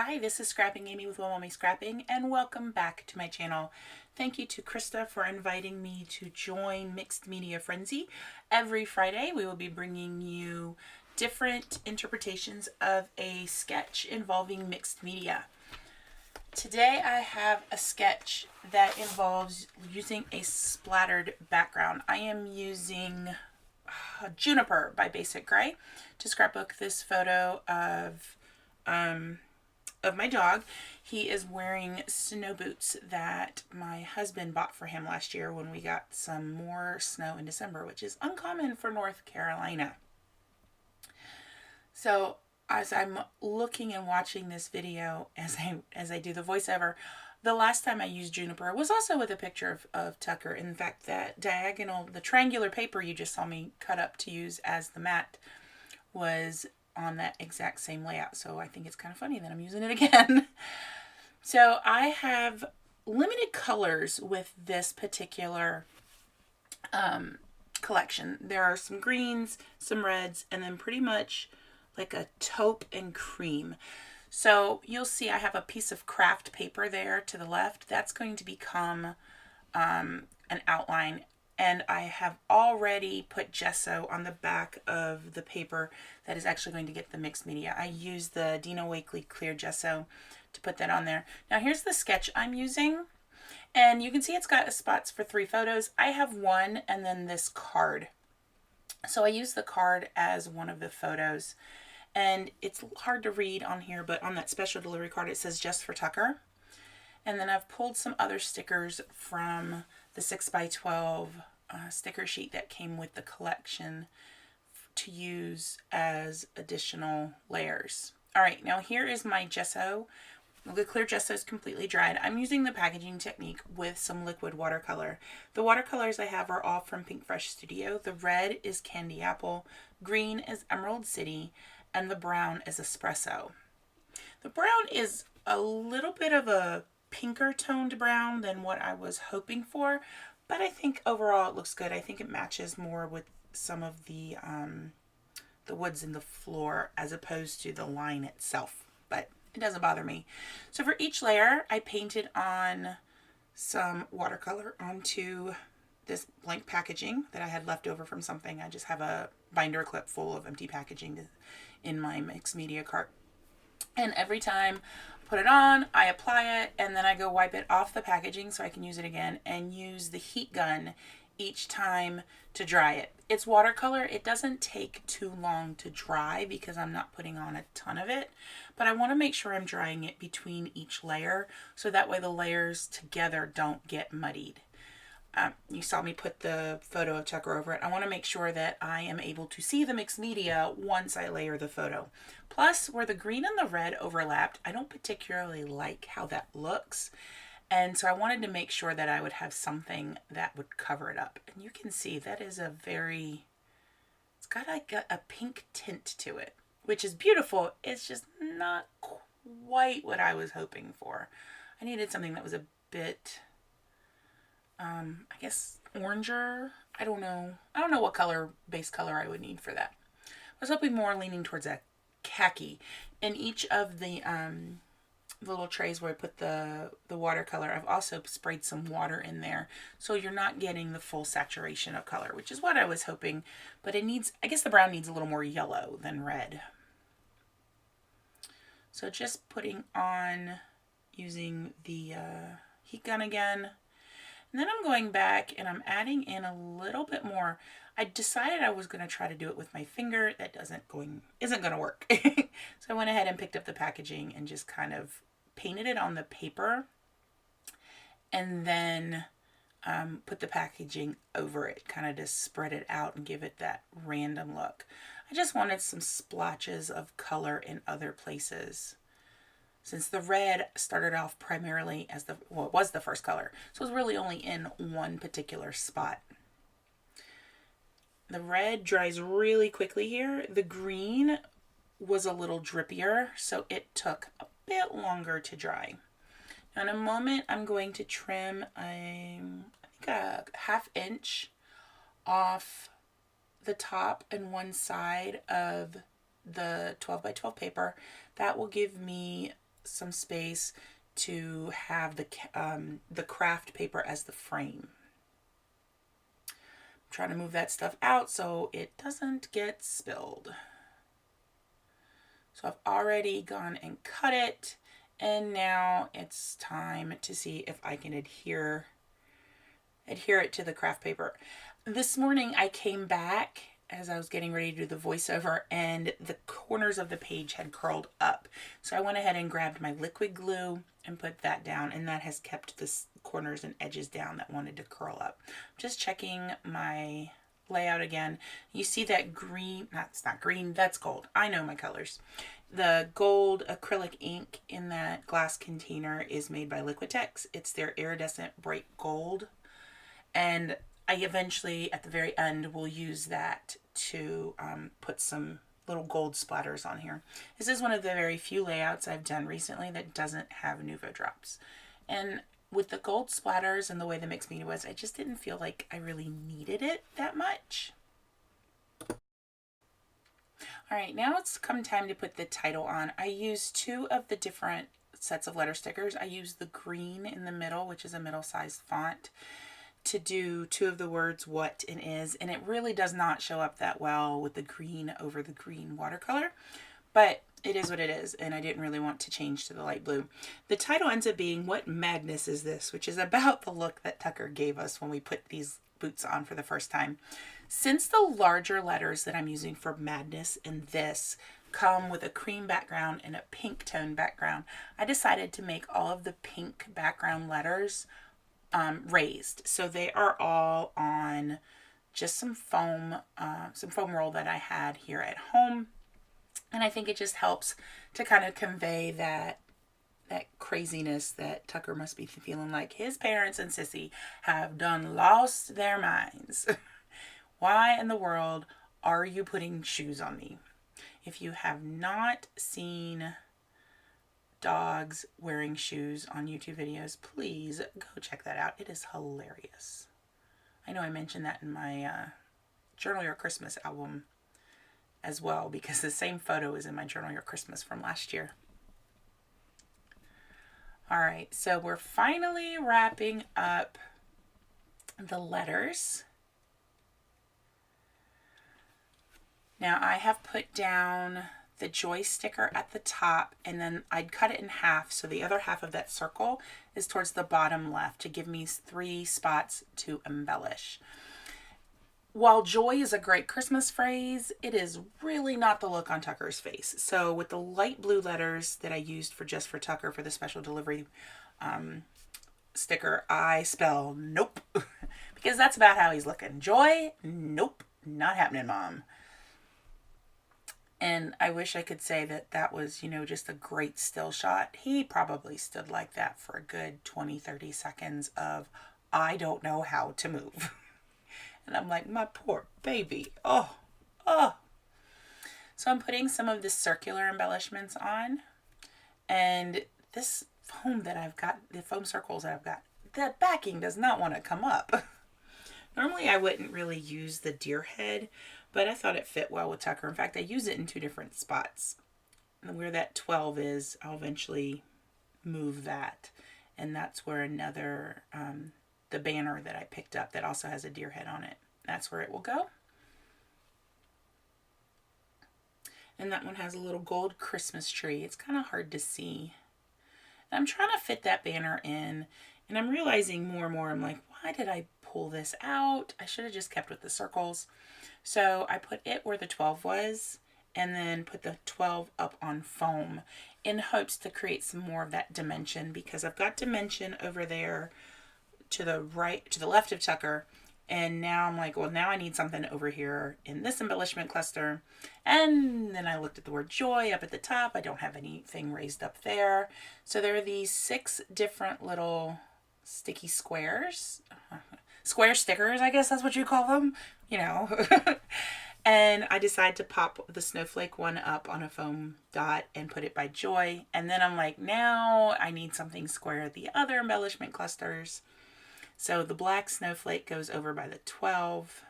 Hi, this is Scrapping Amy with Well Mommy Scrapping, and welcome back to my channel. Thank you to Krista for inviting me to join Mixed Media Frenzy. Every Friday we will be bringing you different interpretations of a sketch involving mixed media. Today I have a sketch that involves using a splattered background. I am using Juniper by Basic Gray to scrapbook this photo of my dog. He is wearing snow boots that my husband bought for him last year when we got some more snow in December, which is uncommon for North Carolina. So as I'm looking and watching this video, as I do the voiceover, the last time I used Juniper was also with a picture of Tucker. In fact, that diagonal, the triangular paper you just saw me cut up to use as the mat was on that exact same layout. So I think it's kind of funny that I'm using it again. So I have limited colors with this particular collection. There are some greens, some reds, and then pretty much like a taupe and cream. So you'll see I have a piece of craft paper there to the left. That's going to become an outline. And I have already put gesso on the back of the paper that is actually going to get the mixed media. I use the Dino Wakley clear gesso to put that on there. Now here's the sketch I'm using. And you can see it's got spots for 3 photos. I have one and then this card. So I use the card as one of the photos. And it's hard to read on here, but on that special delivery card it says just for Tucker. And then I've pulled some other stickers from the 6x12 sticker sheet that came with the collection to use as additional layers. All right, now here is my gesso. The clear gesso is completely dried. I'm using the packaging technique with some liquid watercolor. The watercolors I have are all from Pink Fresh Studio. The red is Candy Apple, green is Emerald City, and the brown is Espresso. The brown is a little bit of a pinker toned brown than what I was hoping for, but I think overall it looks good. I think it matches more with some of the woods in the floor as opposed to the line itself, but it doesn't bother me. So for each layer I painted on some watercolor onto this blank packaging that I had left over from something. I just have a binder clip full of empty packaging in my mixed media cart. And every time I put it on, I apply it, and then I go wipe it off the packaging so I can use it again and use the heat gun each time to dry it. It's watercolor. It doesn't take too long to dry because I'm not putting on a ton of it, but I want to make sure I'm drying it between each layer so that way the layers together don't get muddied. You saw me put the photo of Tucker over it. I want to make sure that I am able to see the mixed media once I layer the photo. Plus, where the green and the red overlapped, I don't particularly like how that looks. And so I wanted to make sure that I would have something that would cover it up. And you can see that is it's got like a pink tint to it, which is beautiful. It's just not quite what I was hoping for. I needed something that was a bit, I guess oranger. I don't know what base color I would need for that. I was hoping more leaning towards a khaki. In each of the little trays where I put the watercolor, I've also sprayed some water in there so you're not getting the full saturation of color, which is what I was hoping, but I guess the brown needs a little more yellow than red. So just putting on, using the heat gun again. And then I'm going back and I'm adding in a little bit more. I decided I was going to try to do it with my finger. That isn't going to work. So I went ahead and picked up the packaging and just kind of painted it on the paper and then put the packaging over it, kind of just spread it out and give it that random look. I just wanted some splotches of color in other places. Since the red started off primarily as it was the first color, so it was really only in one particular spot. The red dries really quickly here. The green was a little drippier, so it took a bit longer to dry. Now in a moment, I'm going to trim I think a 1/2 inch off the top and one side of the 12x12 paper. That will give me some space to have the craft paper as the frame. I'm trying to move that stuff out so it doesn't get spilled. So I've already gone and cut it, and now it's time to see if I can adhere it to the craft paper. This morning I came back as I was getting ready to do the voiceover, and the corners of the page had curled up. So I went ahead and grabbed my liquid glue and put that down, and that has kept the corners and edges down that wanted to curl up. Just checking my layout again. You see that green, that's not green, that's gold. I know my colors. The gold acrylic ink in that glass container is made by Liquitex. It's their iridescent bright gold. And I eventually, at the very end, will use that to put some little gold splatters on here. This is one of the very few layouts I've done recently that doesn't have Nuvo drops. And with the gold splatters and the way the mixed media was, I just didn't feel like I really needed it that much. All right, now it's come time to put the title on. I used two of the different sets of letter stickers. I used the green in the middle, which is a middle-sized font, to do two of the words what and is, and it really does not show up that well with the green over the green watercolor, but it is what it is, and I didn't really want to change to the light blue. The title ends up being What Madness Is This?, which is about the look that Tucker gave us when we put these boots on for the first time. Since the larger letters that I'm using for Madness and this come with a cream background and a pink tone background, I decided to make all of the pink background letters raised. So they are all on just some foam roll that I had here at home. And I think it just helps to kind of convey that craziness that Tucker must be feeling like his parents and Sissy have done lost their minds. Why in the world are you putting shoes on me? If you have not seen dogs wearing shoes on YouTube videos, please go check that out. It is hilarious. I know I mentioned that in my Journal Your Christmas album as well, because the same photo is in my Journal Your Christmas from last year. All right, so we're finally wrapping up the letters. Now I have put down the joy sticker at the top, and then I'd cut it in half, so the other half of that circle is towards the bottom left to give me 3 spots to embellish. While joy is a great Christmas phrase, it is really not the look on Tucker's face. So with the light blue letters that I used for Tucker for the special delivery sticker, I spell nope, because that's about how he's looking. Joy, nope, not happening, Mom. And I wish I could say that that was, just a great still shot. He probably stood like that for a good 20, 30 seconds of, I don't know how to move. And I'm like, my poor baby. Oh. So I'm putting some of the circular embellishments on. And this foam that I've got, the foam circles that I've got, that backing does not want to come up. Normally I wouldn't really use the deer head, but I thought it fit well with Tucker. In fact, I use it in 2 different spots. And where that 12 is, I'll eventually move that. And that's where another, the banner that I picked up that also has a deer head on it, that's where it will go. And that one has a little gold Christmas tree. It's kind of hard to see. And I'm trying to fit that banner in, and I'm realizing more and more, I'm like, why did I pull this out? I should have just kept with the circles. So I put it where the 12 was, and then put the 12 up on foam in hopes to create some more of that dimension, because I've got dimension over there to the right, to the left of Tucker. And now I'm like, well, now I need something over here in this embellishment cluster. And then I looked at the word joy up at the top. I don't have anything raised up there. So there are these 6 different little sticky squares. Square stickers, I guess that's what you call them. And I decided to pop the snowflake one up on a foam dot and put it by joy. And then I'm like, now I need something square the other embellishment clusters. So the black snowflake goes over by the 12.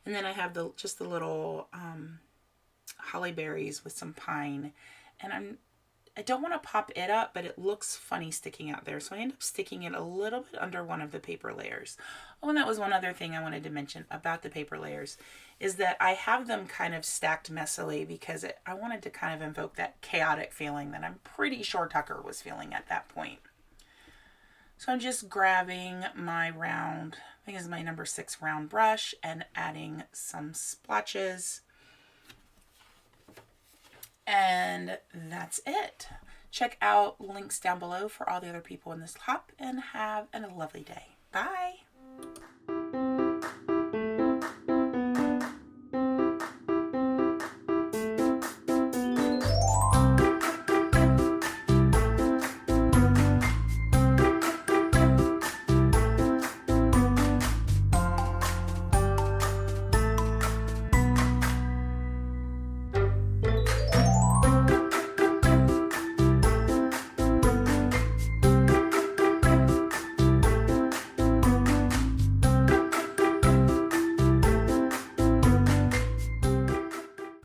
And then I have just the little holly berries with some pine. And I don't want to pop it up, but it looks funny sticking out there. So I end up sticking it a little bit under one of the paper layers. Oh, and that was one other thing I wanted to mention about the paper layers, is that I have them kind of stacked messily because I wanted to kind of invoke that chaotic feeling that I'm pretty sure Tucker was feeling at that point. So I'm just grabbing my round, I think it's my number 6 round brush, and adding some splotches. And that's it. Check out links down below for all the other people in this hop, and have a lovely day. Bye.